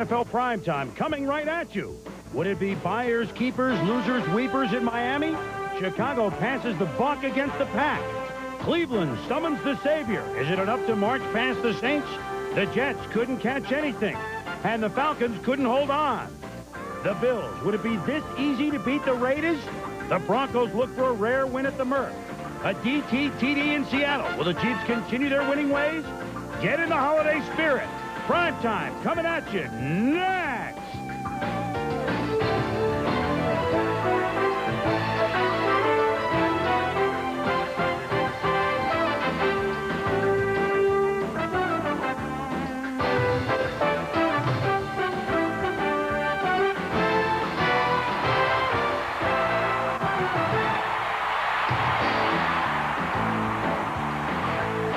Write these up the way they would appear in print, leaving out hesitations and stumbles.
NFL primetime coming right at you. Would it be buyers, keepers, losers, weepers in Miami? Chicago passes the buck against the pack. Cleveland summons the savior. Is it enough to march past the Saints? The Jets couldn't catch anything, and the Falcons couldn't hold on. The Bills, would it be this easy to beat the Raiders? The Broncos look for a rare win at the Murph. A DT-TD in Seattle. Will the Chiefs continue their winning ways? Get in the holiday spirit. Prime time coming at you next.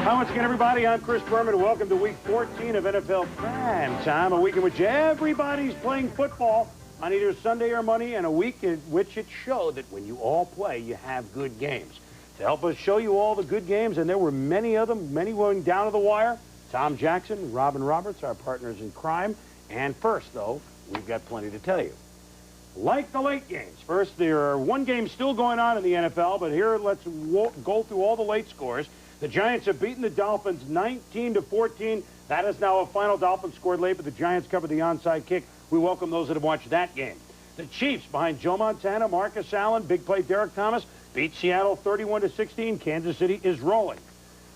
Once again, everybody, I'm Chris Berman. Welcome to Week 14 of NFL Prime Time, a week in which everybody's playing football on either Sunday or Monday, and a week in which it showed that when you all play, you have good games. To help us show you all the good games, and there were many of them, many going down to the wire, Tom Jackson, Robin Roberts, our partners in crime. And first, though, we've got plenty to tell you. Like the late games. First, there are one game still going on in the NFL, but here let's go through all the late scores. The Giants have beaten the Dolphins 19-14. That is now a final. Dolphins scored late, but the Giants covered the onside kick. We welcome those that have watched that game. The Chiefs, behind Joe Montana, Marcus Allen, big play Derek Thomas, beat Seattle 31-16. Kansas City is rolling.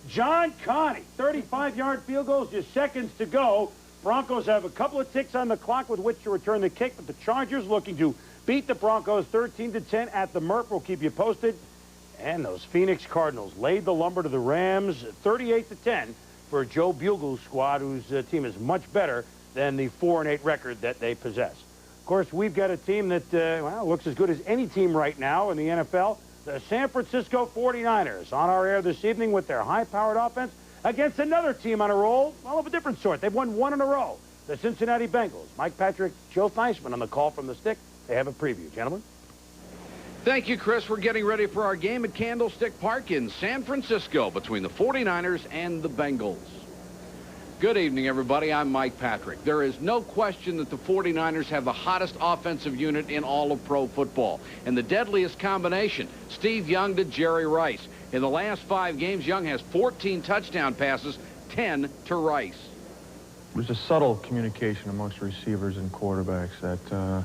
John Connie, 35-yard field goals, just seconds to go. Broncos have a couple of ticks on the clock with which to return the kick, but the Chargers looking to beat the Broncos 13-10 at the Murph. We'll keep you posted. And those Phoenix Cardinals laid the lumber to the Rams 38-10 for Joe Bugle's squad, whose team is much better than the 4-8 record that they possess. Of course, we've got a team that looks as good as any team right now in the NFL. The San Francisco 49ers on our air this evening with their high-powered offense against another team on a roll, well, of a different sort. They've won one in a row, the Cincinnati Bengals. Mike Patrick, Joe Theismann on the call from the stick. They have a preview. Gentlemen. Thank you, Chris. We're getting ready for our game at Candlestick Park in San Francisco between the 49ers and the Bengals. Good evening, everybody. I'm Mike Patrick. There is no question that the 49ers have the hottest offensive unit in all of pro football and the deadliest combination, Steve Young to Jerry Rice. In the last 5 games, Young has 14 touchdown passes, 10 to Rice. There's a subtle communication amongst receivers and quarterbacks, that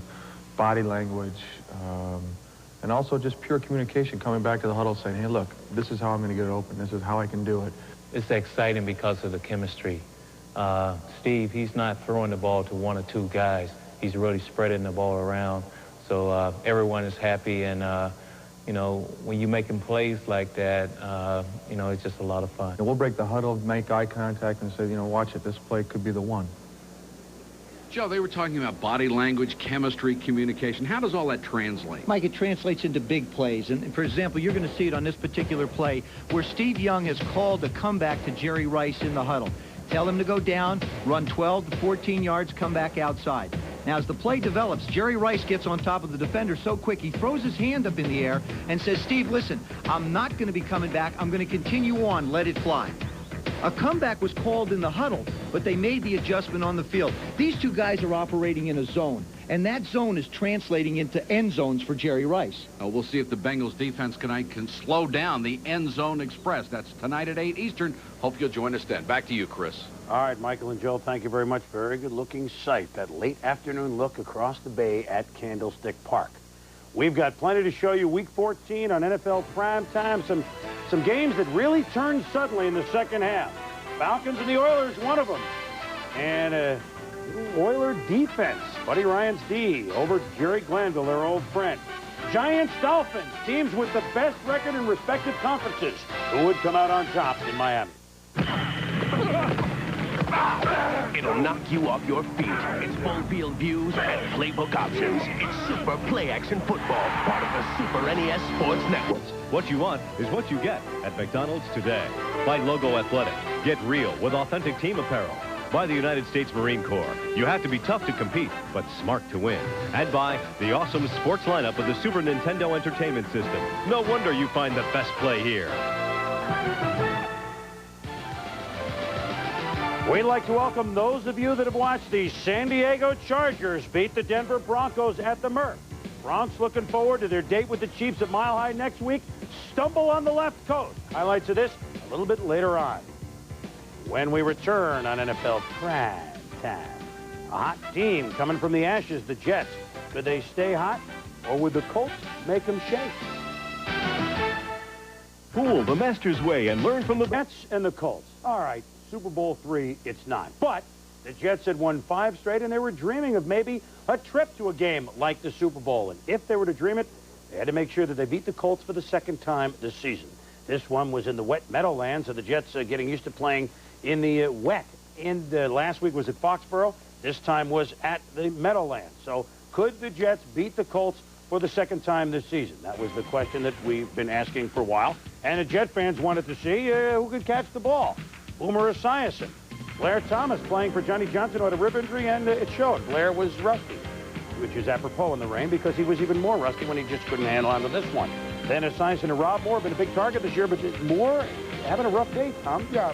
body language, and also just pure communication, coming back to the huddle saying, hey, look, this is how I'm going to get it open. This is how I can do it. It's exciting because of the chemistry. Steve, he's not throwing the ball to 1 or 2 guys. He's really spreading the ball around. So everyone is happy. And, you know, when you're making plays like that, you know, it's just a lot of fun. And we'll break the huddle, make eye contact, and say, you know, watch it. This play could be the one. Joe, they were talking about body language, chemistry, communication. How does all that translate? Mike, it translates into big plays. And for example, you're going to see it on this particular play where Steve Young has called a comeback to Jerry Rice in the huddle. Tell him to go down, run 12 to 14 yards, come back outside. Now, as the play develops, Jerry Rice gets on top of the defender so quick, he throws his hand up in the air and says, Steve, listen, I'm not going to be coming back. I'm going to continue on. Let it fly. A comeback was called in the huddle, but they made the adjustment on the field. These two guys are operating in a zone, and that zone is translating into end zones for Jerry Rice. We'll see if the Bengals defense tonight can slow down the end zone express. That's tonight at 8 Eastern. Hope you'll join us then. Back to you, Chris. All right, Michael and Joe, thank you very much. Very good-looking sight, that late afternoon look across the bay at Candlestick Park. We've got plenty to show you. Week 14 on NFL Prime Time. Some games that really turned suddenly in the second half. Falcons and the Oilers, one of them. And Oiler defense. Buddy Ryan's D over Jerry Glanville, their old friend. Giants, Dolphins, teams with the best record in respective conferences. Who would come out on top in Miami? It'll knock you off your feet. It's full field views and playbook options. It's Super Play Action Football, part of the Super NES Sports Network. What you want is what you get at McDonald's today. Buy Logo Athletic. Get real with authentic team apparel. Buy the United States Marine Corps. You have to be tough to compete, but smart to win. And buy the awesome sports lineup of the Super Nintendo Entertainment System. No wonder you find the best play here. We'd like to welcome those of you that have watched the San Diego Chargers beat the Denver Broncos at the Murph. Broncs looking forward to their date with the Chiefs at Mile High next week. Stumble on the left coast. Highlights of this a little bit later on. When we return on NFL Prime Time. A hot team coming from the ashes, the Jets. Could they stay hot, or would the Colts make them shake? Pool the Masters way and learn from the Jets and the Colts. All right, Super Bowl III, it's not. But the Jets had won 5 straight, and they were dreaming of maybe a trip to a game like the Super Bowl. And if they were to dream it, they had to make sure that they beat the Colts for the second time this season. This one was in the wet Meadowlands, so the Jets getting used to playing in the wet. Last week was at Foxborough. This time was at the Meadowlands. So could the Jets beat the Colts for the second time this season? That was the question that we've been asking for a while. And the Jet fans wanted to see who could catch the ball. Boomer Esiason. Blair Thomas playing for Johnny Johnson who had a rib injury, and it showed. Blair was rusty, which is apropos in the rain because he was even more rusty when he just couldn't handle onto this one. Then Esiason and Rob Moore have been a big target this year, but Moore having a rough day, Tom. Yeah,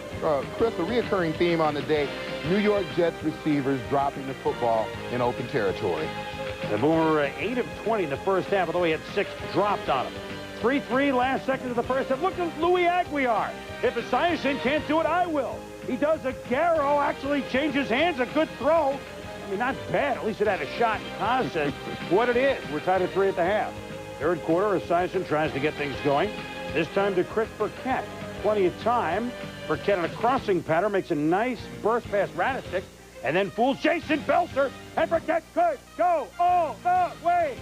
Chris, a reoccurring theme on the day, New York Jets receivers dropping the football in open territory. The Boomer 8 of 20 in the first half, although he had 6 dropped on him. 3-3 last second of the first half. Look at Louis Aguiar. If Esiason can't do it, I will. He does a Garrow, actually changes hands, a good throw. I mean, not bad. At least it had a shot. Kaz says what it is. We're tied at 3 at the half. Third quarter, Esiason tries to get things going. This time to Chris Burkett. Plenty of time. Burkett on a crossing pattern makes a nice burst past Radicic, and then fools Jason Belser, and Burkett could go all the way.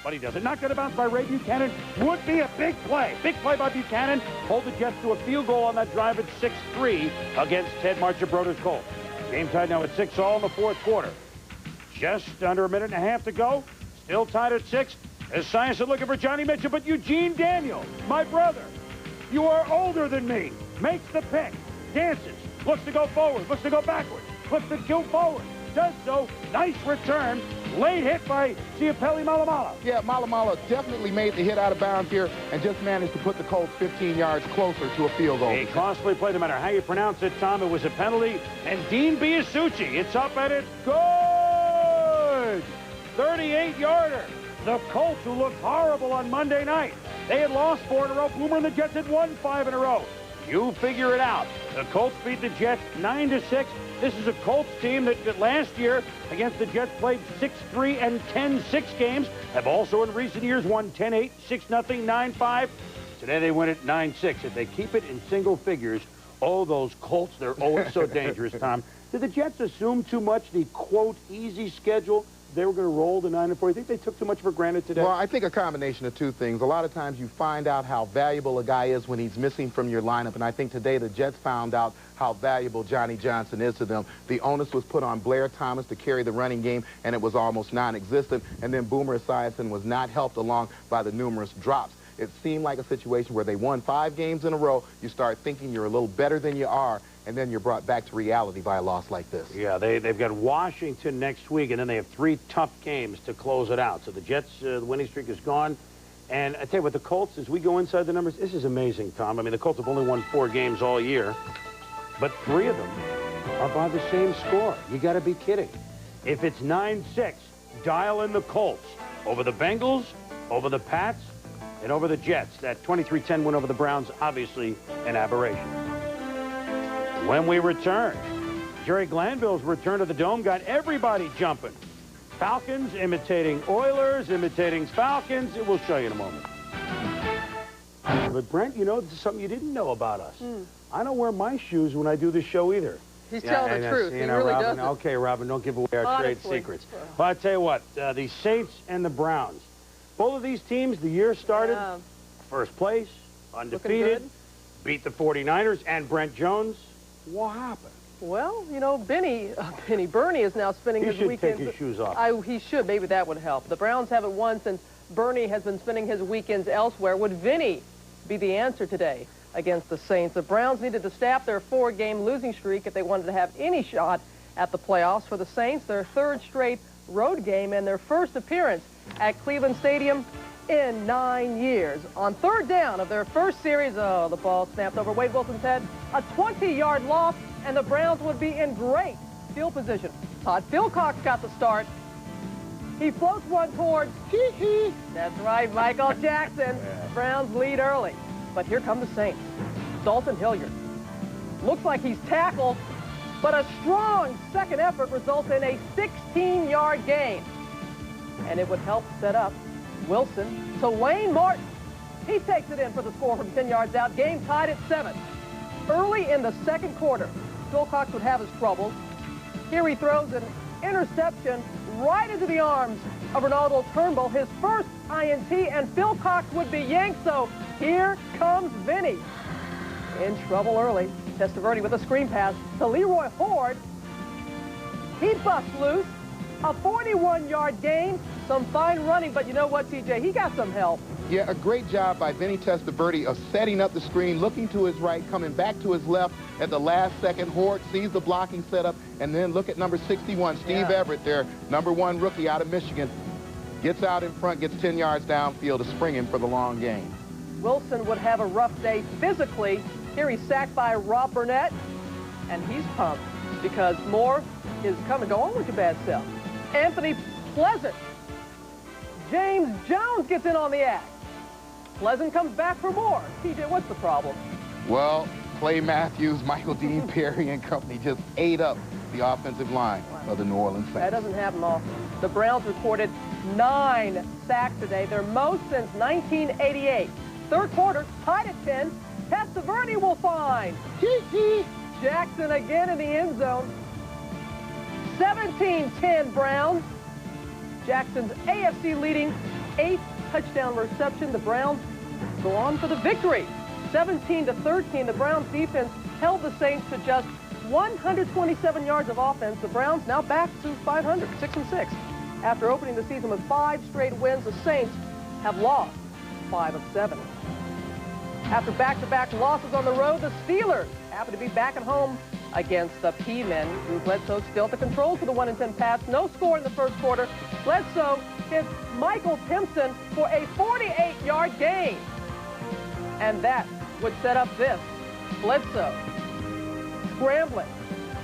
But he doesn't. Knocked out of bounds by Ray Buchanan. Would be a big play. Big play by Buchanan. Hold the Jets to a field goal on that drive at 6-3 against Ted Marchibroda's Colts. Game tied now at 6-all in the fourth quarter. Just under a minute and a half to go. Still tied at 6. Esiason looking for Johnny Mitchell, but Eugene Daniel, my brother, you are older than me, makes the pick, dances, looks to go forward, looks to go backwards, looks to go forward, does so. Nice return. Late hit by Ciapelli Malamala. Yeah, Malamala definitely made the hit out of bounds here and just managed to put the Colts 15 yards closer to a field goal. A costly play, no matter how you pronounce it, Tom. It was a penalty. And Dean Biasucci, it's up and it's good. 38-yarder. The Colts, who looked horrible on Monday night. They had lost 4 in a row. Boomer and the Jets had won 5 in a row. You figure it out. The Colts beat the Jets 9-6. This is a Colts team that last year against the Jets played 6-3 and 10-6 games. Have also in recent years won 10-8, 6-0, 9-5. Today they win at 9-6. If they keep it in single figures, oh, those Colts, they're always so dangerous, Tom. Did the Jets assume too much the, quote, easy schedule? They were going to roll to 9-4. You think they took too much for granted today? Well, I think a combination of 2 things. A lot of times you find out how valuable a guy is when he's missing from your lineup, and I think today the Jets found out how valuable Johnny Johnson is to them. The onus was put on Blair Thomas to carry the running game, and it was almost non-existent. And then Boomer Esiason was not helped along by the numerous drops. It seemed like a situation where they won 5 games in a row. You start thinking you're a little better than you are, and then you're brought back to reality by a loss like this. Yeah, they've got Washington next week, and then they have 3 tough games to close it out. So the Jets, the winning streak is gone. And I tell you what, the Colts, as we go inside the numbers, this is amazing, Tom. I mean, the Colts have only won 4 games all year, but 3 of them are by the same score. You got to be kidding. If it's 9-6, dial in the Colts over the Bengals, over the Pats, and over the Jets. That 23-10 win over the Browns, obviously an aberration. When we return, Jerry Glanville's return to the Dome got everybody jumping. Falcons imitating Oilers, imitating Falcons. We'll show you in a moment. But, Brent, you know, this is something you didn't know about us. I don't wear my shoes when I do this show either. He's telling the truth. He really Robin, doesn't. Okay, Robin, don't give away our trade secrets. But I tell you what, the Saints and the Browns, both of these teams, the year started first place, undefeated, beat the 49ers and Brent Jones. What happened? Well, you know, Bernie is now spending his weekends. He should take his shoes off. He should. Maybe that would help. The Browns haven't won since Bernie has been spending his weekends elsewhere. Would Vinny be the answer today against the Saints? The Browns needed to stop their 4-game losing streak if they wanted to have any shot at the playoffs. For the Saints, their 3rd straight road game and their first appearance at Cleveland Stadium in 9 years. On 3rd down of their first series, the ball snapped over Wade Wilson's head. A 20-yard loss, and the Browns would be in great field position. Todd Philcox got the start. He floats one towards, that's right, Michael Jackson. Browns lead early. But here come the Saints. Dalton Hilliard. Looks like he's tackled, but a strong second effort results in a 16-yard gain. And it would help set up Wilson to Wayne Martin. He takes it in for the score from 10 yards out. Game tied at 7. Early in the second quarter, Philcox would have his troubles. Here he throws an interception right into the arms of Ronaldo Turnbull, his first INT, and Philcox would be yanked, so here comes Vinny. In trouble early. Testaverde with a screen pass to Leroy Horde. He busts loose. A 41-yard gain. Some fine running, but you know what, TJ? He got some help. Yeah, a great job by Vinny Testaverde of setting up the screen, looking to his right, coming back to his left at the last second. Horde sees the blocking setup, and then look at number 61, Steve Everett, their #1 rookie out of Michigan. Gets out in front, gets 10 yards downfield to spring him for the long gain. Wilson would have a rough day physically. Here he's sacked by Rob Burnett, and he's pumped because more is coming. Go on with your bad self. Anthony Pleasant. James Jones gets in on the act. Pleasant comes back for more. TJ, what's the problem? Well, Clay Matthews, Michael Dean Perry and company just ate up the offensive line of the New Orleans Saints. That doesn't happen often. The Browns recorded 9 sacks today, their most since 1988. Third quarter, tied at 10. Testaverde will find Jackson again in the end zone. 17-10 Browns. Jackson's AFC leading 8th touchdown reception. The Browns go on for the victory. 17-13, the Browns defense held the Saints to just 127 yards of offense. The Browns now back to 500, 6-6. After opening the season with 5 straight wins, the Saints have lost 5 of 7. After back-to-back losses on the road, the Steelers happen to be back at home against the P-Men. Drew Bledsoe still at the controls for the 1-10 pass. No score in the first quarter. Bledsoe hits Michael Timpson for a 48-yard gain. And that would set up this. Bledsoe scrambling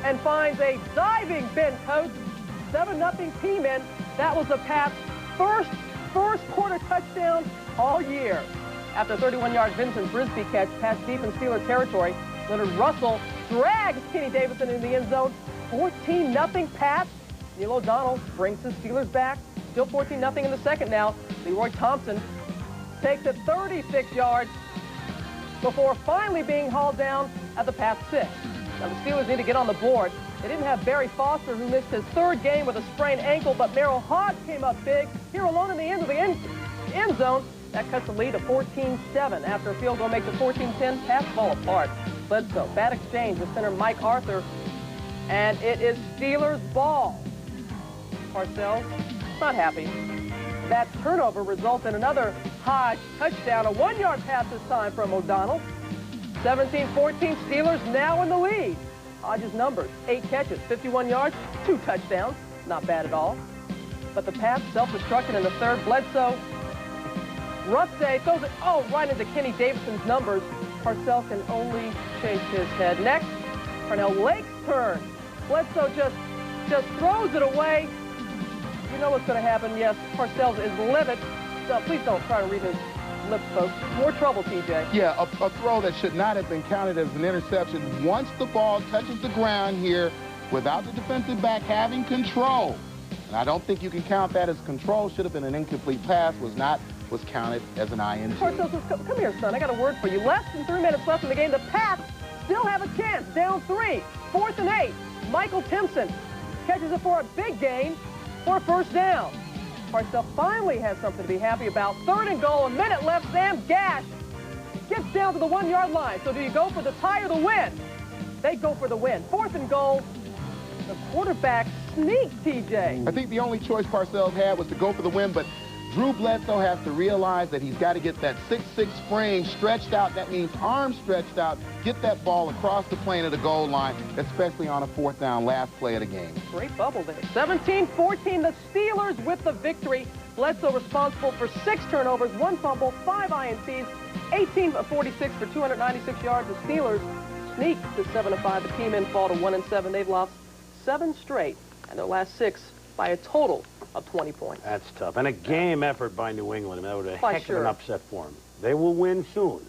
and finds a diving Ben Coates. 7-0 P-Men. That was the Pats' first quarter touchdown all year. After a 31-yard Vincent Brisby catch, Pats deep in Steeler territory, Leonard Russell drags Kenny Davidson in the end zone. 14-0 Pats. Neil O'Donnell brings the Steelers back. Still 14-0 in the second now. Leroy Thompson takes it 36 yards before finally being hauled down at the Pats 6. Now the Steelers need to get on the board. They didn't have Barry Foster, who missed his 3rd game with a sprained ankle, but Merrill Hodge came up big. Here alone in the end of the end zone. That cuts the lead to 14-7. After a field goal makes it 14-10, Pats fall apart. Bledsoe, bad exchange with center Mike Arthur, and it is Steelers ball. Parcells, not happy. That turnover results in another Hodge touchdown, a 1-yard pass this time from O'Donnell. 17-14, Steelers now in the lead. Hodge's numbers, 8 catches, 51 yards, 2 touchdowns. Not bad at all. But the Pats self-destructed in the third. Bledsoe, rough day, throws it right into Kenny Davidson's numbers. Parcells can only shake his head. Next, Parnell Lake's turn. Bledsoe just throws it away. You know what's going to happen. Yes, Parcells is livid. So please don't try to read his lips, folks. More trouble, TJ. Yeah, a throw that should not have been counted as an interception. Once the ball touches the ground here, without the defensive back having control, and I don't think you can count that as control, should have been an incomplete pass, was counted as an INT. Parcells says, come here, son. I got a word for you. Less than 3 minutes left in the game. The Pats still have a chance. Down 3. 4th and 8. Michael Timpson catches it for a big gain for a first down. Parcells finally has something to be happy about. 3rd and goal. A minute left. Sam Gash gets down to the 1-yard line. So do you go for the tie or the win? They go for the win. 4th and goal. The quarterback sneaks, TJ. I think the only choice Parcells had was to go for the win, but Drew Bledsoe has to realize that he's got to get that 6'6" frame stretched out. That means arms stretched out. Get that ball across the plane of the goal line, especially on a 4th down, last play of the game. Great bubble there. 17-14, the Steelers with the victory. Bledsoe responsible for 6 turnovers, 1 fumble, 5 INTs, 18 of 46 for 296 yards. The Steelers sneak to 7-5. The Key-men fall to 1-7. They've lost 7 straight, and their last 6 by a total of 20 points. That's tough. And a game effort by New England. I mean, that was a Why, heck of an upset for them. They will win soon.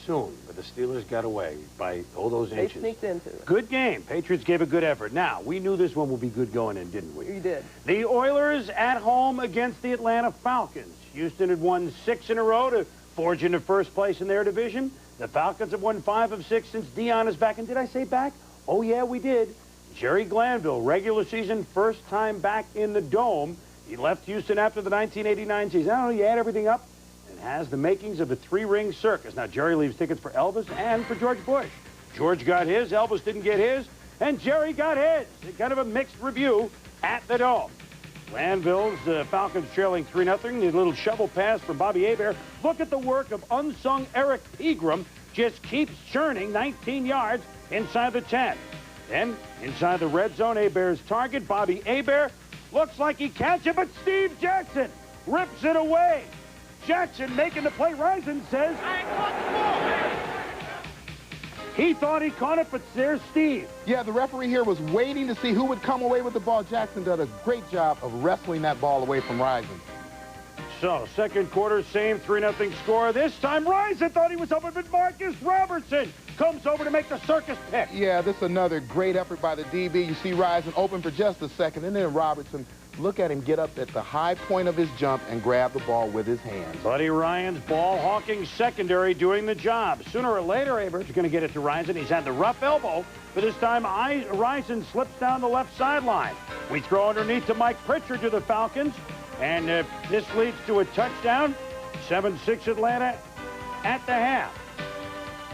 But the Steelers got away by all those inches. They sneaked into it. Good game. Patriots gave a good effort. Now, we knew this one would be good going in, didn't we? You did. The Oilers at home against the Atlanta Falcons. Houston had won 6 in a row to forge into first place in their division. The Falcons have won 5 of 6 since Dion is back. And did I say back? Oh, yeah, we did. Jerry Glanville, regular season, first time back in the Dome. He left Houston after the 1989 season. I don't know, you add everything up, and has the makings of a 3-ring circus. Now, Jerry leaves tickets for Elvis and for George Bush. George got his, Elvis didn't get his, and Jerry got his. Kind of a mixed review at the Dome. Glanville's Falcons trailing 3-0. The little shovel pass from Bobby Hebert. Look at the work of unsung Eric Pegram. Just keeps churning 19 yards inside the 10. Then, inside the red zone, Hebert's target, Bobby Hebert, looks like he catches it, but Steve Jackson rips it away. Jackson making the play. Risen says he thought he caught it, but there's Steve. Yeah, the referee here was waiting to see who would come away with the ball. Jackson did a great job of wrestling that ball away from Risen. So, second quarter, same 3-0 score. This time, Risen thought he was open, but Marcus Robertson comes over to make the circus pick. Yeah, this is another great effort by the DB. You see Risen open for just a second, and then Robertson, look at him get up at the high point of his jump and grab the ball with his hands. Buddy Ryan's ball-hawking secondary doing the job. Sooner or later, Hebert's going to get it to Risen. He's had the rough elbow, but this time Risen slips down the left sideline. We throw underneath to Mike Pritchard to the Falcons, and this leads to a touchdown. 7-6 Atlanta at the half.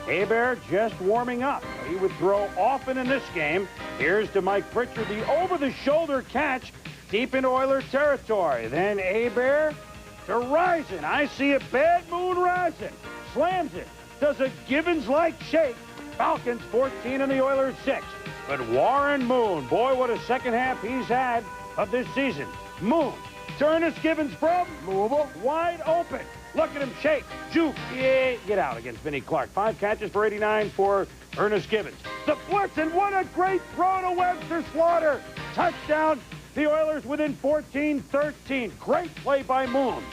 Hebert just warming up. He would throw often in this game. Here's to Mike Pritchard, the over-the-shoulder catch deep in Oilers territory. Then Hebert to Risen. I see a bad moon Risen. Slams it. Does a Gibbons-like shake. Falcons 14 and the Oilers 6. But Warren Moon, boy, what a second half he's had of this season. Moon. Ernest Gibbons from Louisville, wide open. Look at him shake, juke, yeah, get out against Vinnie Clark. 5 catches for 89 for Ernest Gibbons. The blitz, and what a great throw to Webster Slaughter. Touchdown, the Oilers within 14-13. Great play by Moon.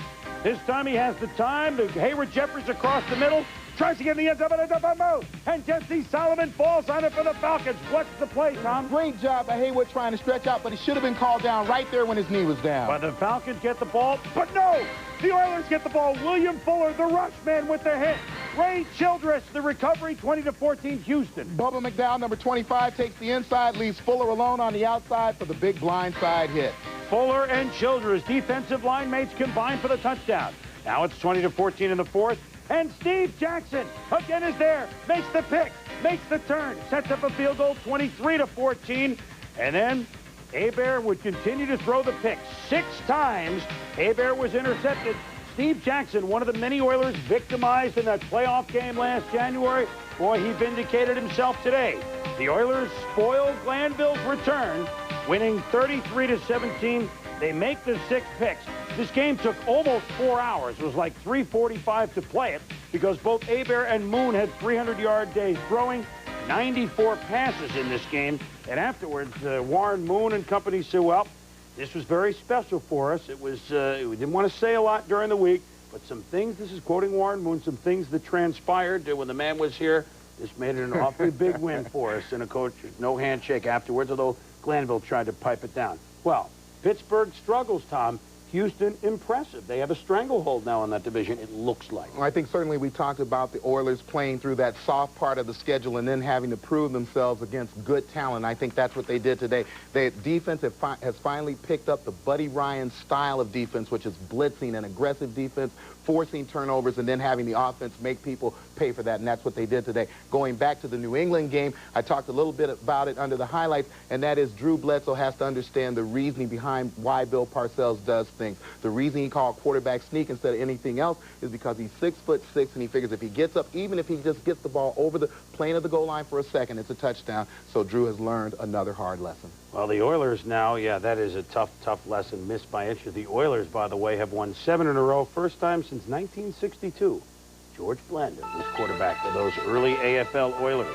This time he has the time. The Hayward Jeffries across the middle. Tries to get in the end zone, and Jesse Solomon falls on it for the Falcons. What's the play, Tom? Great job by Hayward trying to stretch out, but he should have been called down right there when his knee was down. But the Falcons get the ball, but no! The Oilers get the ball. William Fuller, the rush man with the hit. Ray Childress, the recovery, 20-14 Houston. Bubba McDowell, number 25, takes the inside, leaves Fuller alone on the outside for the big blindside hit. Fuller and Childress, defensive line mates, combined for the touchdown. Now it's 20-14 in the fourth. And Steve Jackson, again, is there, makes the pick, makes the turn, sets up a field goal, 23-14. And then Hebert would continue to throw the pick 6 times. Hebert was intercepted. Steve Jackson, one of the many Oilers victimized in that playoff game last January. Boy, he vindicated himself today. The Oilers spoiled Glanville's return, winning 33-17. They make the 6 picks. This game took almost 4 hours. It was like 3:45 to play it because both Hebert and Moon had 300-yard days throwing, 94 passes in this game. And afterwards, Warren Moon and company said, well, this was very special for us. It was, we didn't want to say a lot during the week, but some things, this is quoting Warren Moon, some things that transpired when the man was here. This made it an awfully big win for us. And a coach, no handshake afterwards, although Glanville tried to pipe it down. Well, Pittsburgh struggles, Tom. Houston, impressive. They have a stranglehold now in that division, it looks like. Well, I think certainly we talked about the Oilers playing through that soft part of the schedule and then having to prove themselves against good talent. I think that's what they did today. Their defense has finally picked up the Buddy Ryan style of defense, which is blitzing and aggressive defense, forcing turnovers, and then having the offense make people pay for that, and that's what they did today. Going back to the New England game, I talked a little bit about it under the highlights, and that is Drew Bledsoe has to understand the reasoning behind why Bill Parcells does things. The reason he called quarterback sneak instead of anything else is because he's 6'6", and he figures if he gets up, even if he just gets the ball over the plane of the goal line for a second, it's a touchdown. So Drew has learned another hard lesson. Well, the Oilers now, yeah, that is a tough lesson, missed by inches. The Oilers, by the way, have won 7 in a row, first time since 1962. George Blanda was quarterback for those early AFL Oilers.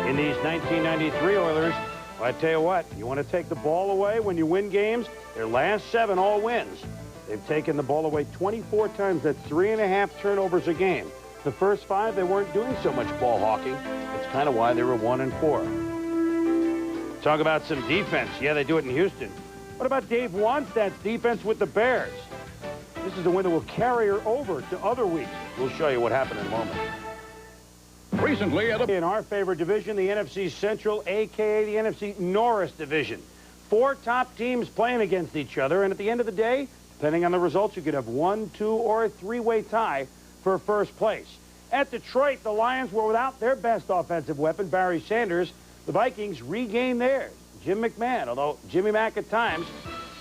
In these 1993 Oilers, well, I tell you what, you want to take the ball away when you win games? Their last 7 all wins. They've taken the ball away 24 times. That's 3.5 turnovers a game. The first 5, they weren't doing so much ball hawking. That's kind of why they were 1-4. Talk about some defense. Yeah, they do it in Houston. What about Dave Wannstedt's defense with the Bears? This is the win that will carry her over to other weeks. We'll show you what happened in a moment. Recently, in our favorite division, the NFC Central, a.k.a. the NFC Norris division. 4 top teams playing against each other, and at the end of the day, depending on the results, you could have 1, 2, or a 3-way tie for first place. At Detroit, the Lions were without their best offensive weapon, Barry Sanders. The Vikings regained theirs, Jim McMahon, although Jimmy Mack at times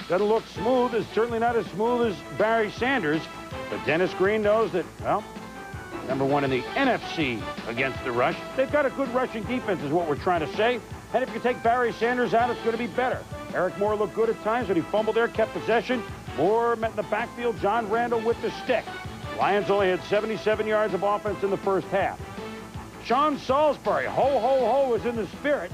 doesn't look smooth. Is certainly not as smooth as Barry Sanders. But Dennis Green knows that, well, #1 in the NFC against the rush. They've got a good rushing defense is what we're trying to say. And if you take Barry Sanders out, it's going to be better. Eric Moore looked good at times, but he fumbled there, kept possession. Moore met in the backfield. John Randall with the stick. Lions only had 77 yards of offense in the first half. Sean Salisbury, ho, ho, ho, is in the spirit.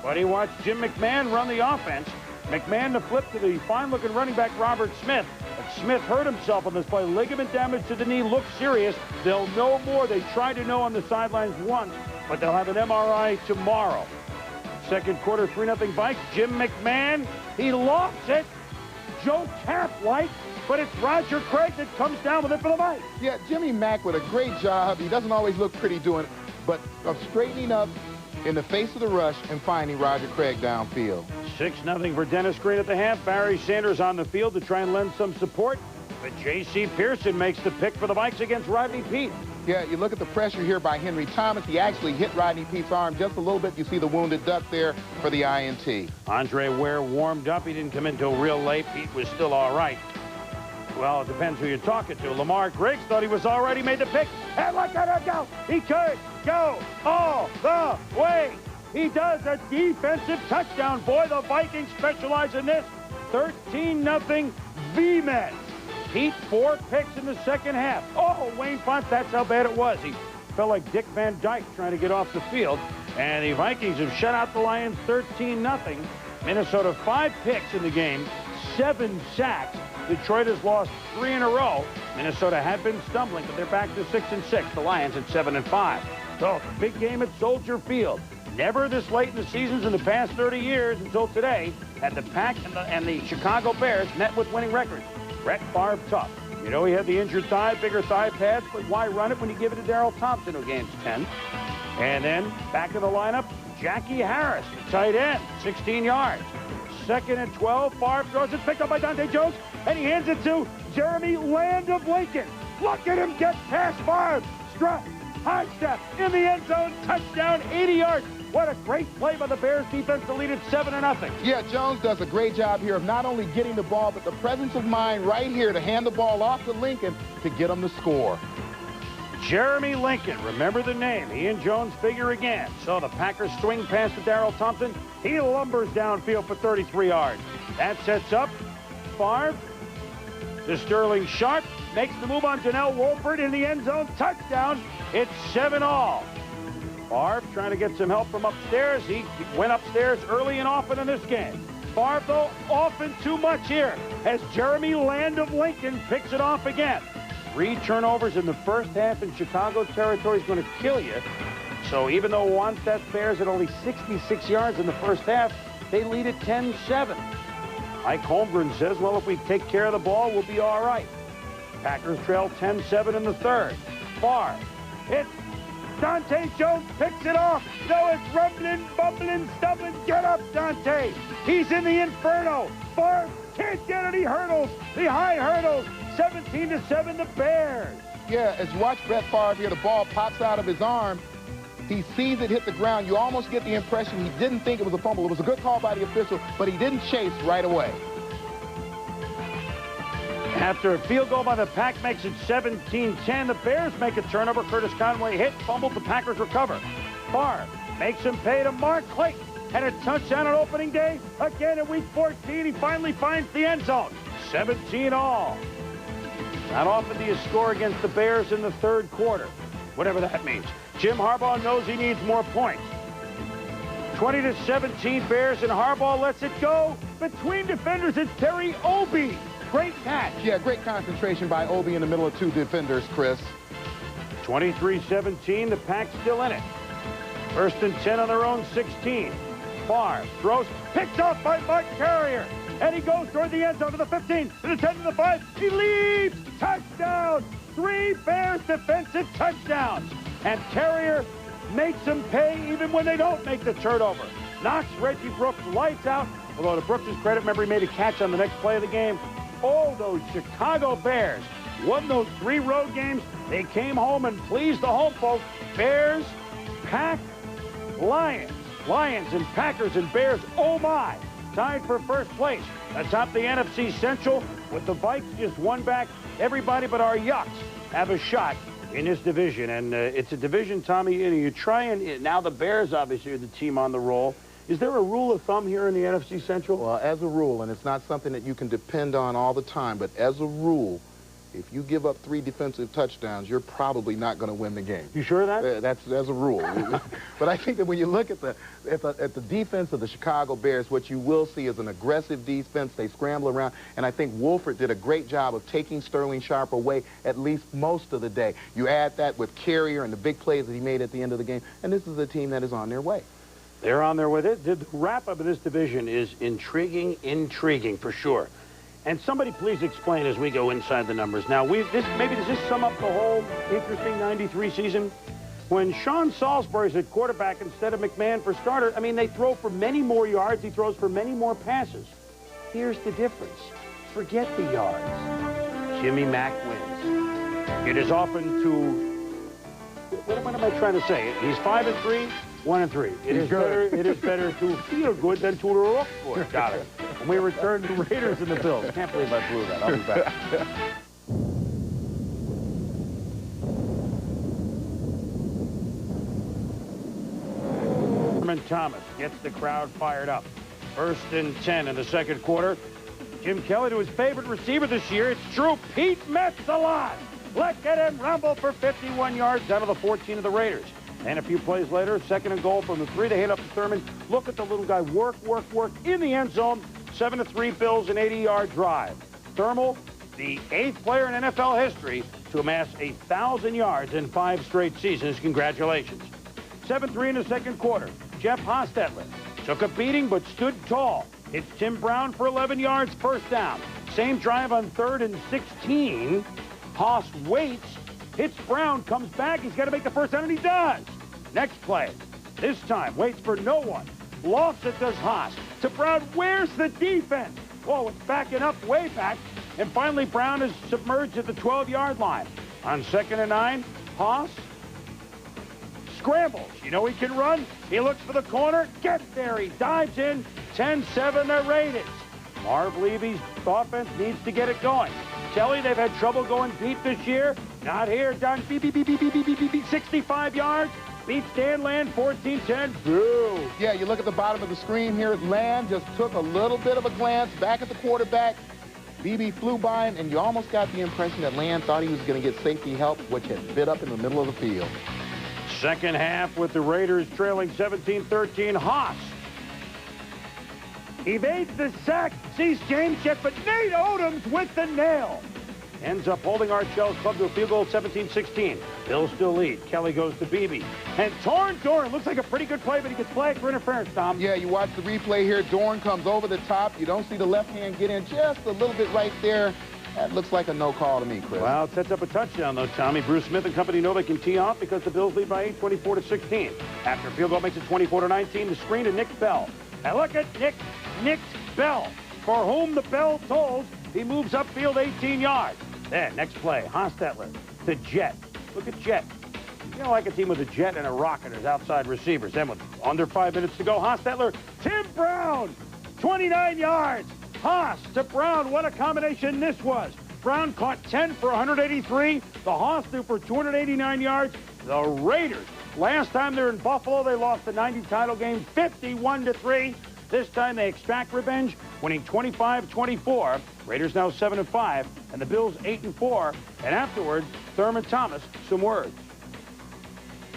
But he watched Jim McMahon run the offense. McMahon to flip to the fine-looking running back Robert Smith. But Smith hurt himself on this play. Ligament damage to the knee. Looks serious. They'll know more. They tried to know on the sidelines once, but they'll have an MRI tomorrow. Second quarter, 3-0 Vikes. Jim McMahon, he lofts it. Joe Tap-like, but it's Roger Craig that comes down with it for the Vikes. Yeah, Jimmy Mack with a great job. He doesn't always look pretty doing it, but of straightening up in the face of the rush and finding Roger Craig downfield. 6-0 for Dennis Green at the half. Barry Sanders on the field to try and lend some support. But J.C. Pearson makes the pick for the Vikes against Rodney Peete. Yeah, you look at the pressure here by Henry Thomas. He actually hit Rodney Peete's arm just a little bit. You see the wounded duck there for the INT. Andre Ware warmed up. He didn't come in until real late. Peete was still all right. Well, it depends who you're talking to. Lamar Griggs thought he was already made the pick. And look at him go. He could go all the way. He does a defensive touchdown. Boy, the Vikings specialize in this. 13-0 V-Men. Peete 4 picks in the second half. Oh, Wayne Fonts, that's how bad it was. He felt like Dick Van Dyke trying to get off the field. And the Vikings have shut out the Lions 13-0. Minnesota 5 picks in the game, 7 sacks. Detroit has lost 3 in a row. Minnesota had been stumbling, but they're back to 6-6. The Lions at 7-5. So, big game at Soldier Field. Never this late in the seasons in the past 30 years until today had the Pack and the Chicago Bears met with winning records. Brett Favre tough. You know he had the injured thigh, bigger thigh pads, but why run it when you give it to Darrell Thompson, who gains 10? And then back in the lineup, Jackie Harris, the tight end, 16 yards. 2nd and 12, Favre throws it, picked up by Dante Jones, and he hands it to Jeremy Land of Lincoln. Look at him get past Favre. Strut, high step, in the end zone, touchdown, 80 yards. What a great play by the Bears defense to lead it 7-0. Yeah, Jones does a great job here of not only getting the ball, but the presence of mind right here to hand the ball off to Lincoln to get him to score. Jeremy Lincoln, remember the name. He and Jones figure again. So the Packers swing pass to Darrell Thompson. He lumbers downfield for 33 yards. That sets up Favre to Sterling Sharp. Makes the move on Janelle Wolford in the end zone. Touchdown. It's 7-all. Favre trying to get some help from upstairs. He went upstairs early and often in this game. Favre, though, often too much here as Jeremy Land of Lincoln picks it off again. 3 turnovers in the first half in Chicago territory is going to kill you. So even though Wannstedt Bears at only 66 yards in the first half, they lead at 10-7. Mike Holmgren says, well, if we take care of the ball, we'll be all right. Packers trail 10-7 in the third. Favre, it's Dante Jones picks it off. No, it's rumbling, bumbling, stumbling. Get up, Dante. He's in the inferno. Favre can't get any hurdles. The high hurdles. 17-7, the Bears. Yeah, as you watch Brett Favre here, the ball pops out of his arm. He sees it hit the ground. You almost get the impression he didn't think it was a fumble. It was a good call by the official, but he didn't chase right away. After a field goal by the Pack makes it 17-10, the Bears make a turnover. Curtis Conway hit, fumbled, the Packers recover. Favre makes him pay to Mark Clayton. Had a touchdown on opening day. Again in week 14, he finally finds the end zone. 17-all. Not often do you score against the Bears in the third quarter. whatever that means. Jim Harbaugh knows he needs more points. 20-17 Bears, and Harbaugh lets it go. Between defenders, it's Terry Obie. Great catch. Yeah, great concentration by Obie in the middle of two defenders, Chris. 23-17, the Pack's still in it. 1st and 10 on their own 16. Favre throws, picked off by Mike Carrier. And he goes toward the end zone to the 15, to the 10, to the 5. He leaps! Touchdown! 3 Bears defensive touchdowns. And Carrier makes them pay even when they don't make the turnover. Knocks Reggie Brooks lights out. Although to Brooks' credit, remember he made a catch on the next play of the game. Oh, those Chicago Bears won those 3 road games. They came home and pleased the home folks. Bears, Pack, Lions. Lions and Packers and Bears, oh my, tied for first place atop the NFC Central with the Vikes just one back. Everybody but our Yucks have a shot in this division. And it's a division, Tommy, you try and, now the Bears obviously are the team on the roll. Is there a rule of thumb here in the NFC Central? Well, as a rule, and it's not something that you can depend on all the time, but as a rule, if you give up 3 defensive touchdowns, you're probably not going to win the game. You sure of that? That's a rule. But I think that when you look at the defense of the Chicago Bears, what you will see is an aggressive defense. They scramble around, and I think Wolford did a great job of taking Sterling Sharp away at least most of the day. You add that with Carrier and the big plays that he made at the end of the game, and this is a team that is on their way. They're on their way. The wrap-up of this division is intriguing for sure. And somebody please explain as we go inside the numbers. Now, maybe does this sum up the whole interesting 93 season? When Sean Salisbury's at quarterback instead of McMahon for starter, I mean, they throw for many more yards. He throws for many more passes. Here's the difference. Forget the yards. Jimmy Mack wins. It is often what am I trying to say? He's 5-3, 1-3. It is better to feel good than to look good. Got it. When we return to Raiders and the Bills. Can't believe I blew that. I'll be back. Berman Thomas gets the crowd fired up. 1st and 10 in the second quarter. Jim Kelly to his favorite receiver this year. It's true, Pete Metzalot. Look at him rumble for 51 yards out of the 14 of the Raiders. And a few plays later, 2nd and goal from the 3 to hit up to Thurman. Look at the little guy work in the end zone. 7-3 Bills, an 80-yard drive. Thermal, the 8th player in NFL history to amass 1,000 yards in 5 straight seasons. Congratulations. 7-3 in the second quarter. Jeff Hostetler took a beating but stood tall. It's Tim Brown for 11 yards, first down. Same drive on 3rd and 16. Haas waits, hits Brown, comes back. He's got to make the first down, and he does. Next play. This time, waits for no one. Lofts it, does Haas. To Brown, where's the defense? Oh, it's backing up, way back. And finally, Brown is submerged at the 12-yard line. On 2nd and 9, Haas scrambles. You know he can run. He looks for the corner, gets there. He dives in. 10-7 the Raiders. Marv Levy's offense needs to get it going. Kelly, they've had trouble going deep this year. Not here. Done. 65 yards. Beats Dan Land 14-10. Boo. Yeah, you look at the bottom of the screen here. Land just took a little bit of a glance back at the quarterback. BB flew by him, and you almost got the impression that Land thought he was going to get safety help, which had bit up in the middle of the field. Second half with the Raiders trailing 17-13. Haas evades the sack, sees James Jett, but Nate Odoms with the nail. Ends up holding Archell's club to a field goal, 17-16. Bills still lead. Kelly goes to Beebe. And Torn Dorn looks like a pretty good play, but he gets flagged for interference, Tom. Yeah, you watch the replay here. Dorn comes over the top. You don't see the left hand get in just a little bit right there. That looks like a no call to me, Chris. Well, it sets up a touchdown, though, Tommy. Bruce Smith and company know they can tee off because the Bills lead by 8, 24-16. After a field goal makes it 24-19, the screen to Nick Bell. And look at Nick Bell, for whom the bell tolls. He moves upfield 18 yards. Then, next play, Hostetler to Jett. Look at Jett. You know, like a team with a jet and a rocket as outside receivers. Then with under 5 minutes to go, Hostetler, Tim Brown, 29 yards. Haas to Brown. What a combination this was. Brown caught 10 for 183. The Haas threw for 289 yards. The Raiders, last time they were in Buffalo, they lost the 90 title game 51-3. This time they extract revenge, winning 25-24. Raiders now 7-5, and the Bills 8-4. And afterwards, Thurman Thomas, some words.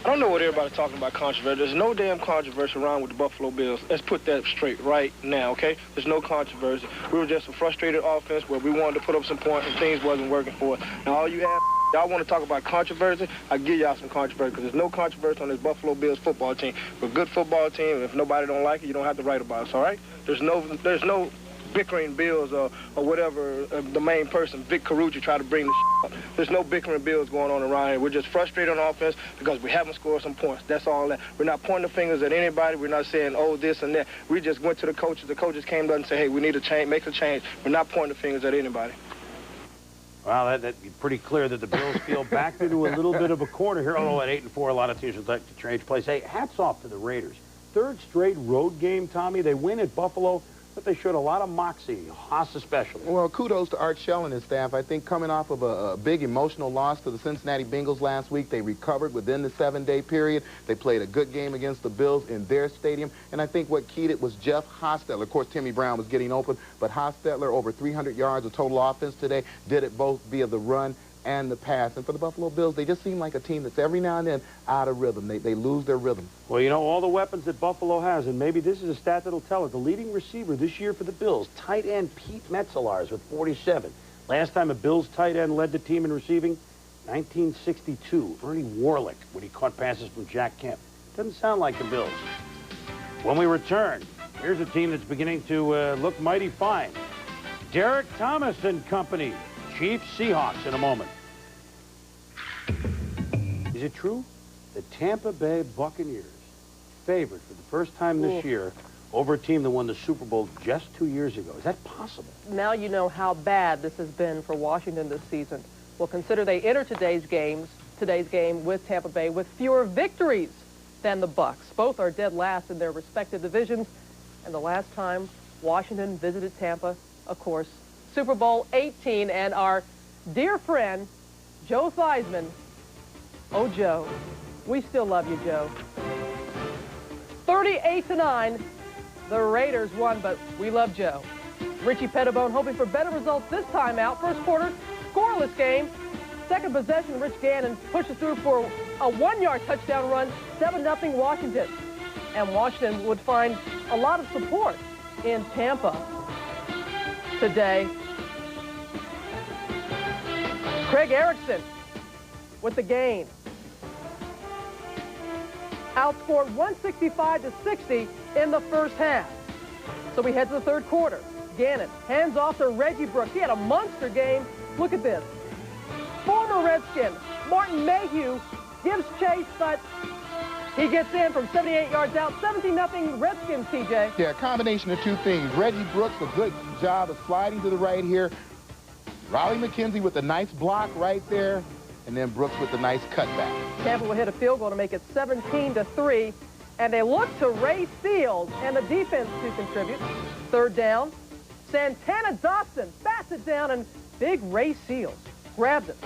I don't know what everybody's talking about controversy. There's no damn controversy around with the Buffalo Bills. Let's put that straight right now, okay? There's no controversy. We were just a frustrated offense where we wanted to put up some points and things wasn't working for us. Now, all you y'all want to talk about controversy, I'll give y'all some controversy because there's no controversy on this Buffalo Bills football team. We're a good football team, and if nobody don't like it, you don't have to write about us, all right? There's no bickering Bills or whatever, the main person, Vic Carucci, try to bring the up. There's no bickering Bills going on around here. We're just frustrated on offense because we haven't scored some points. That's all that. We're not pointing the fingers at anybody. We're not saying, oh, this and that. We just went to the coaches. The coaches came to us and said, hey, we need to change, make a change. We're not pointing the fingers at anybody. Well, that'd be pretty clear that the Bills feel backed into a little bit of a corner here. Although at 8-4, a lot of teams would like to change place. Hey, hats off to the Raiders. Third straight road game, Tommy. They win at Buffalo, but they showed a lot of moxie, Haas especially. Well, kudos to Art Shell and his staff. I think coming off of a big emotional loss to the Cincinnati Bengals last week, they recovered within the 7-day period. They played a good game against the Bills in their stadium. And I think what keyed it was Jeff Hostetler. Of course, Timmy Brown was getting open, but Hostetler, over 300 yards of total offense today, did it both via the run and the pass. And for the Buffalo Bills, they just seem like a team that's every now and then out of rhythm. They lose their rhythm. Well, you know, all the weapons that Buffalo has, and maybe this is a stat that'll tell it, the leading receiver this year for the Bills, tight end Pete Metzelaars with 47. Last time a Bills tight end led the team in receiving, 1962. Ernie Warlick, when he caught passes from Jack Kemp. Doesn't sound like the Bills. When we return, here's a team that's beginning to look mighty fine. Derek Thomas and company. Chiefs Seahawks in a moment. Is it true? The Tampa Bay Buccaneers favored for the first time this year over a team that won the Super Bowl just 2 years ago. Is that possible? Now you know how bad this has been for Washington this season. Well, consider they enter today's game with Tampa Bay with fewer victories than the Bucs. Both are dead last in their respective divisions. And the last time Washington visited Tampa, of course, Super Bowl 18, and our dear friend, Joe Theismann. Oh, Joe, we still love you, Joe. 38-9, the Raiders won, but we love Joe. Richie Pettibone hoping for better results this time out. First quarter, scoreless game. Second possession, Rich Gannon pushes through for a 1-yard touchdown run, 7-0 Washington. And Washington would find a lot of support in Tampa today. Craig Erickson with the gain. Outscored 165-60 in the first half. So we head to the third quarter. Gannon hands off to Reggie Brooks. He had a monster game. Look at this. Former Redskin Martin Mayhew gives chase, but he gets in from 78 yards out. 17-0 Redskins, TJ. Yeah, a combination of two things. Reggie Brooks, a good job of sliding to the right here. Raleigh McKenzie with a nice block right there. And then Brooks with a nice cutback. Tampa will hit a field goal to make it 17-3. And they look to Ray Seals and the defense to contribute. Third down. Santana Dotson bats it down, and big Ray Seals grabs it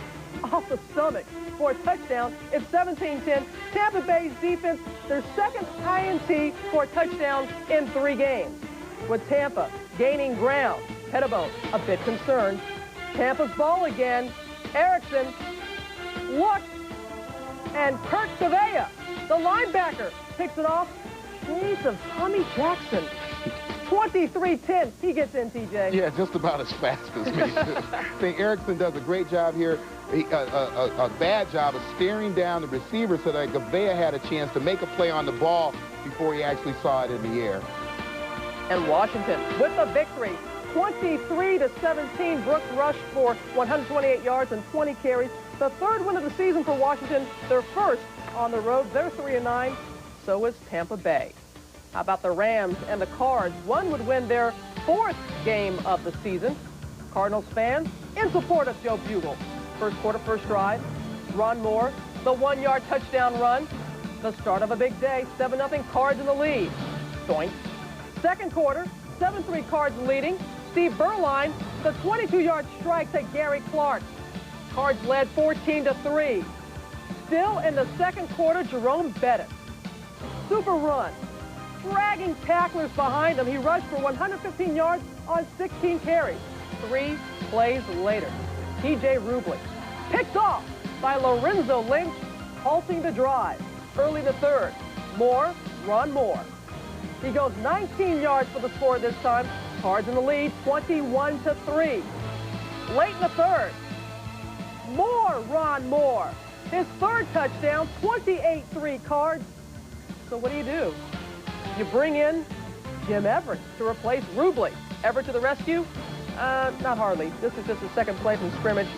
off the stomach for a touchdown. It's 17-10. Tampa Bay's defense, their second INT for a touchdown in 3 games. With Tampa gaining ground, Pettibone a bit concerned. Tampa's ball again. Erickson looks, and Kurt Savea, the linebacker, picks it off. Sneeze of Tommy Jackson. 23-10. He gets in, TJ. Yeah, just about as fast as me. I think Erickson does a great job here. A bad job of staring down the receiver so that Gavea had a chance to make a play on the ball before he actually saw it in the air. And Washington with the victory. 23-17. Brooks rushed for 128 yards and 20 carries. The third win of the season for Washington. Their first on the road. They're 3-9. So is Tampa Bay. How about the Rams and the Cards? One would win their 4th game of the season. Cardinals fans in support of Joe Bugel. First quarter, first drive. Ron Moore, the 1-yard touchdown run. The start of a big day. 7-0 Cards in the lead. Doink. Second quarter, 7-3 Cards leading. Steve Berline, the 22-yard strike to Gary Clark. Cards led 14-3. Still in the second quarter, Jerome Bettis. Super run. Dragging tacklers behind him. He rushed for 115 yards on 16 carries. 3 plays later, T.J. Rubley picked off by Lorenzo Lynch, halting the drive. early in the third. Moore, Ron Moore. He goes 19 yards for the score this time. Cards in the lead, 21-3. Late in the third, more Ron Moore. His third touchdown, 28-3 Cards. So what do? You bring in Jim Everett to replace Rubley. Everett to the rescue? Not hardly. This is just a second play from scrimmage.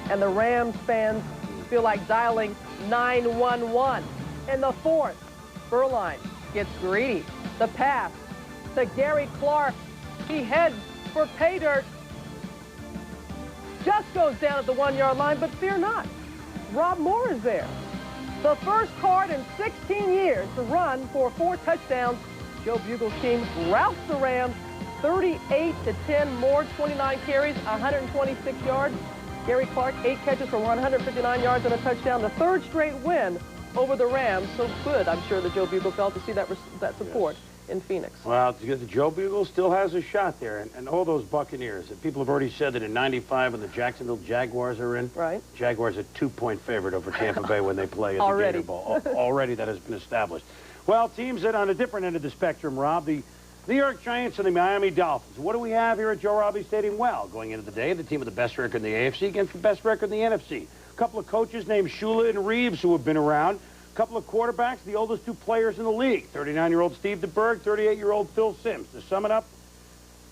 And the Rams fans feel like dialing 911. In the fourth, Berman gets greedy. The pass to Gary Clark. He heads for pay dirt. Just goes down at the 1-yard line, but fear not. Rob Moore is there. The first Card in 16 years to run for 4 touchdowns. Joe Bugle's team routs the Rams 38-10. Moore, 29 carries, 126 yards. Gary Clark, 8 catches for 159 yards and a touchdown. The third straight win over the Rams. So good, I'm sure, that Joe Bugle felt to see that support in Phoenix. Well, Joe Bugle still has a shot there. And all those Buccaneers. People have already said that in '95 when the Jacksonville Jaguars are in, right? Jaguars are 2-point favorite over Tampa Bay when they play at the Gator Bowl. Already that has been established. Well, teams that on a different end of the spectrum, Rob, the New York Giants and the Miami Dolphins. What do we have here at Joe Robbie Stadium? Well, going into the day, the team with the best record in the AFC against the best record in the NFC. A couple of coaches named Shula and Reeves who have been around. A couple of quarterbacks, the oldest 2 players in the league. 39-year-old Steve DeBerg, 38-year-old Phil Simms. To sum it up,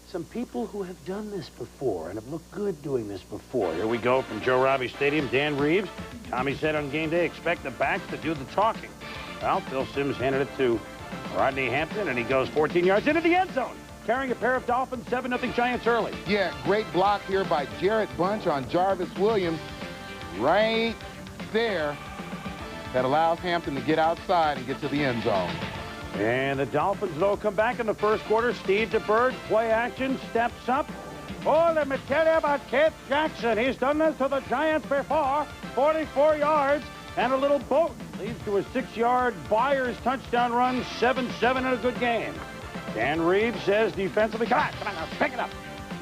some people who have done this before and have looked good doing this before. Here we go from Joe Robbie Stadium. Dan Reeves. Tommy said on game day, expect the backs to do the talking. Well, Phil Simms handed it to Rodney Hampton, and he goes 14 yards into the end zone, carrying a pair of Dolphins, 7-0 Giants early. Yeah, great block here by Jarrett Bunch on Jarvis Williams right there. That allows Hampton to get outside and get to the end zone. And the Dolphins, though, come back in the first quarter. Steve DeBerg, play action, steps up. Oh, let me tell you about Keith Jackson. He's done this to the Giants before. 44 yards and a little boat. Leads to a 6-yard Byers touchdown run, 7-7 in a good game. Dan Reeves says defensively, come on, now pick it up.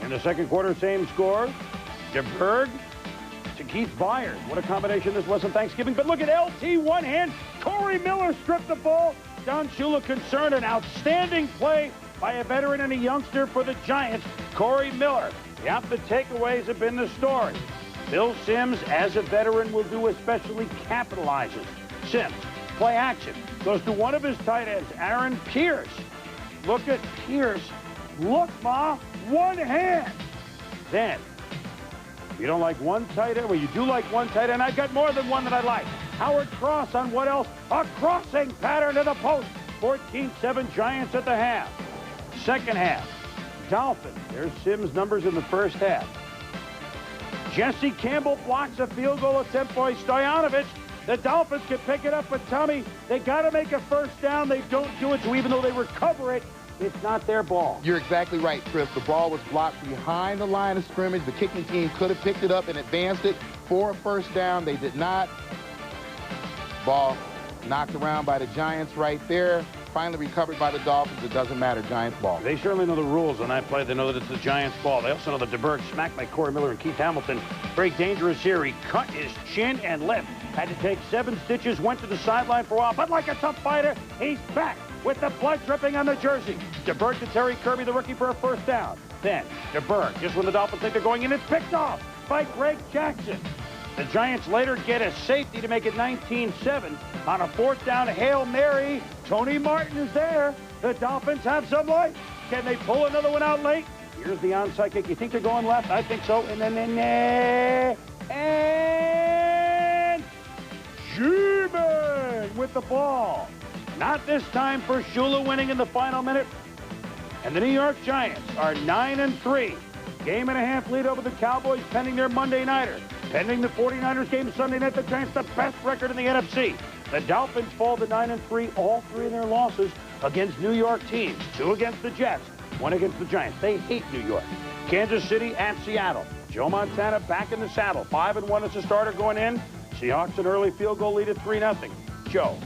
In the second quarter, same score. DeBerg to Keith Byers. What a combination this was on Thanksgiving. But look at LT, one hand. Corey Miller stripped the ball. Don Shula concerned. An outstanding play by a veteran and a youngster for the Giants, Corey Miller. Yep, the takeaways have been the story. Phil Simms, as a veteran, will do especially capitalizes. Simms, play action, goes to one of his tight ends, Aaron Pierce. Look at Pierce. Look, Ma, one hand. Then, if you don't like one tight end, well, you do like one tight end. I've got more than one that I like. Howard Cross on what else? A crossing pattern to the post. 14-7 Giants at the half. Second half, Dolphins. There's Simms' numbers in the first half. Jesse Campbell blocks a field goal attempt by Stoyanovich. The Dolphins can pick it up, but Tommy, they got to make a first down. They don't do it, so even though they recover it, it's not their ball. You're exactly right, Chris. The ball was blocked behind the line of scrimmage. The kicking team could have picked it up and advanced it for a first down. They did not. Ball knocked around by the Giants right there. Finally recovered by the Dolphins. It doesn't matter. Giants ball. They certainly know the rules on that play. They know that it's the Giants ball. They also know that DeBerg smacked by Corey Miller and Keith Hamilton. Very dangerous here. He cut his chin and lip. Had to take 7 stitches. Went to the sideline for a while. But like a tough fighter, he's back with the blood dripping on the jersey. DeBerg to Terry Kirby, the rookie, for a first down. Then DeBerg, just when the Dolphins think they're going in, it's picked off by Greg Jackson. The Giants later get a safety to make it 19-7 on a 4th down Hail Mary. Tony Martin is there. The Dolphins have some life. Can they pull another one out late? Here's the onside kick. You think they're going left? I think so. And G-Man with the ball. Not this time for Shula, winning in the final minute. And the New York Giants are 9-3. Game and a half lead over the Cowboys pending their Monday nighter. Pending the 49ers game Sunday night, the Giants the best record in the NFC. The Dolphins fall to 9-3, all 3 of their losses against New York teams. 2 against the Jets, 1 against the Giants. They hate New York. Kansas City at Seattle. Joe Montana back in the saddle. 5-1 as a starter going in. Seahawks an early field goal lead at 3-0. Joe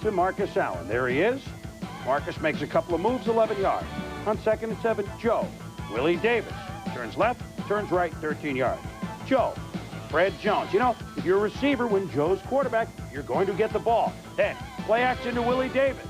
to Marcus Allen. There he is. Marcus makes a couple of moves, 11 yards. On 2nd and 7, Joe. Willie Davis turns left, turns right, 13 yards. Joe Fred Jones. You know, if you're a receiver when Joe's quarterback, you're going to get the ball. Then, play action to Willie Davis.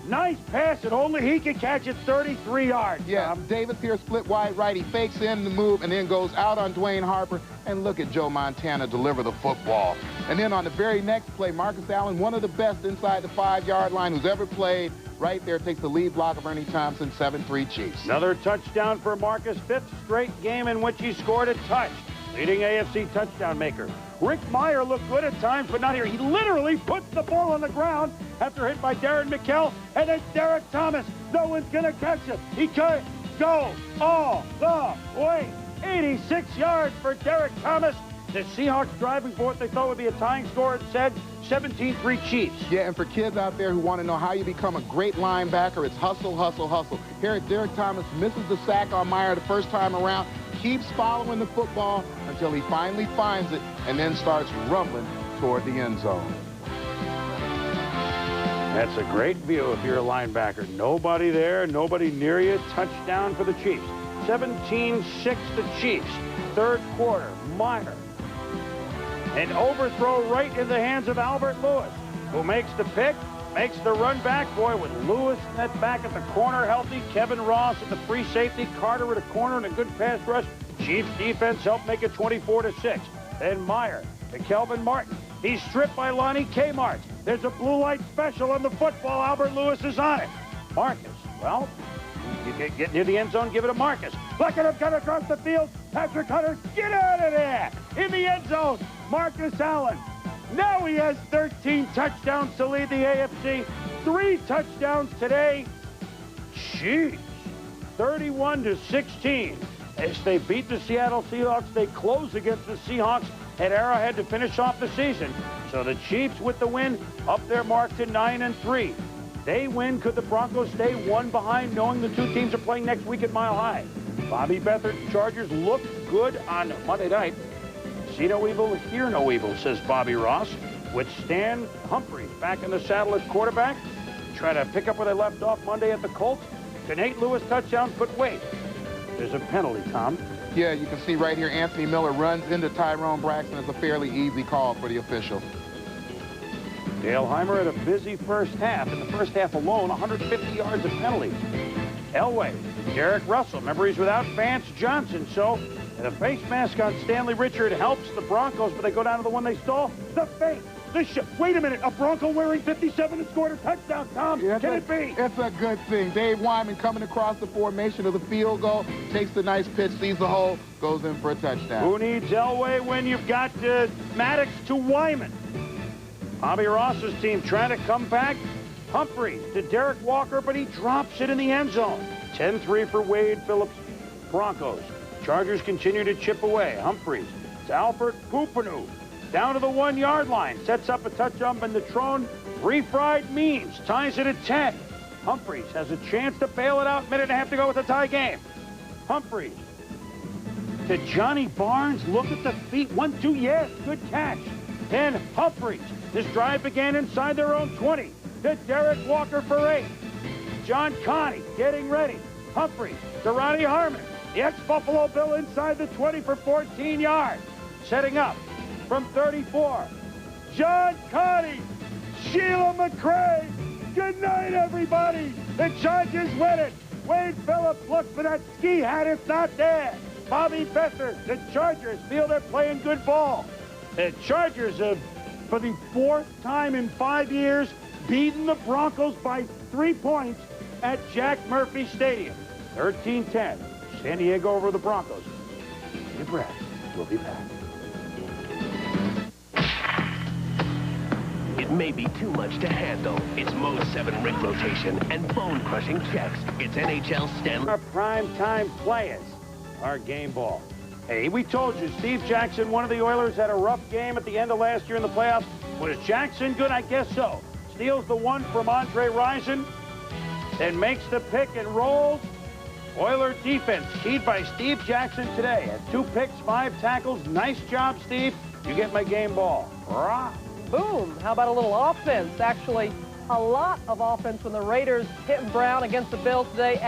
Nice pass, and only he can catch it 33 yards. Yeah, Davis here split wide right. He fakes in the move and then goes out on Dwayne Harper. And look at Joe Montana deliver the football. And then on the very next play, Marcus Allen, one of the best inside the 5-yard line who's ever played, right there takes the lead block of Ernie Thompson, 7-3 Chiefs. Another touchdown for Marcus, 5th straight game in which he scored a touch. Leading AFC touchdown maker. Rick Meyer looked good at times, but not here. He literally puts the ball on the ground after hit by Darren McKell, and then Derek Thomas. No one's going to catch him. He could go all the way. 86 yards for Derek Thomas. The Seahawks driving for what they thought would be a tying score. It said 17-3 Chiefs. Yeah, and for kids out there who want to know how you become a great linebacker, it's hustle, hustle, hustle. Here, Derek Thomas misses the sack on Meyer the first time around, keeps following the football until he finally finds it, and then starts rumbling toward the end zone. That's a great view if you're a linebacker. Nobody there, nobody near you. Touchdown for the Chiefs. 17-6 the Chiefs. Third quarter, Meyer. An overthrow right in the hands of Albert Lewis, who makes the pick, makes the run back. Boy, with Lewis net back at the corner healthy, Kevin Ross at the free safety, Carter at a corner and a good pass rush. Chiefs defense helped make it 24-6. Then Meyer to Kelvin Martin. He's stripped by Lonnie Kmart. There's a blue light special on the football. Albert Lewis is on it. Marcus, well, you get near the end zone, give it to Marcus. Look at him cut across the field. Patrick Hunter, get out of there. In the end zone, Marcus Allen. Now he has 13 touchdowns to lead the AFC. 3 touchdowns today. Jeez. 31-16. As they beat the Seattle Seahawks, they close against the Seahawks at Arrowhead to finish off the season. So the Chiefs, with the win, up their mark to 9-3. They win. Could the Broncos stay one behind, knowing the two teams are playing next week at Mile High? Bobby Beathard's Chargers looked good on Monday night. See no evil, hear no evil, says Bobby Ross. With Stan Humphries back in the saddle at quarterback. Try to pick up where they left off Monday at the Colts. Can Nate Lewis touchdowns, but wait. There's a penalty, Tom. Yeah, you can see right here, Anthony Miller runs into Tyrone Braxton. It's a fairly easy call for the official. Dale Heimer had a busy first half. In the first half alone, 150 yards of penalties. Elway, Derek Russell. Remember, he's without Vance Johnson. So, the face mask on Stanley Richard helps the Broncos, but they go down to the one they stole. The fake. Wait a minute. A Bronco wearing 57 and scored a touchdown, Tom. Yeah, Can it be? It's a good thing. Dave Wyman coming across the formation of the field goal, takes the nice pitch, sees the hole, goes in for a touchdown. Who needs Elway when you've got Maddox to Wyman? Bobby Ross's team trying to come back. Humphries to Derek Walker, but he drops it in the end zone. 10-3 for Wade Phillips Broncos. Chargers continue to chip away. Humphries to Alfred Pupanu. Down to the 1-yard line. Sets up a touch jump in the Trone. Refried Means ties it at 10. Humphries has a chance to bail it out. Minute and a half to go with the tie game. Humphries to Johnny Barnes. Look at the feet. 1-2. Yes, good catch. Then Humphries. This drive began inside their own 20. To Derek Walker for 8. John Connie getting ready. Humphries to Ronnie Harmon. The ex-Buffalo Bill inside the 20 for 14 yards. Setting up from 34. John Connie. Sheila McCray. Good night, everybody. The Chargers win it. Wade Phillips looks for that ski hat. It's not there. Bobby Beathard. The Chargers feel they're playing good ball. The Chargers have, for the 4th time in 5 years, beaten the Broncos by 3 points at Jack Murphy Stadium. 13-10. San Diego over the Broncos. Take a breath. We'll be back. It may be too much to handle. It's Moe's 7 rig rotation and bone-crushing checks. It's NHL Stanley. Our prime-time players. Our game ball. Hey, we told you, Steve Jackson, one of the Oilers, had a rough game at the end of last year in the playoffs. Was Jackson good? I guess so. Steals the one from Andre Rison, then makes the pick and rolls. Oiler defense keyed by Steve Jackson today. Had 2 picks, 5 tackles. Nice job, Steve. You get my game ball. Rah. Boom. How about a little offense? Actually, a lot of offense when the Raiders hit Brown against the Bills today.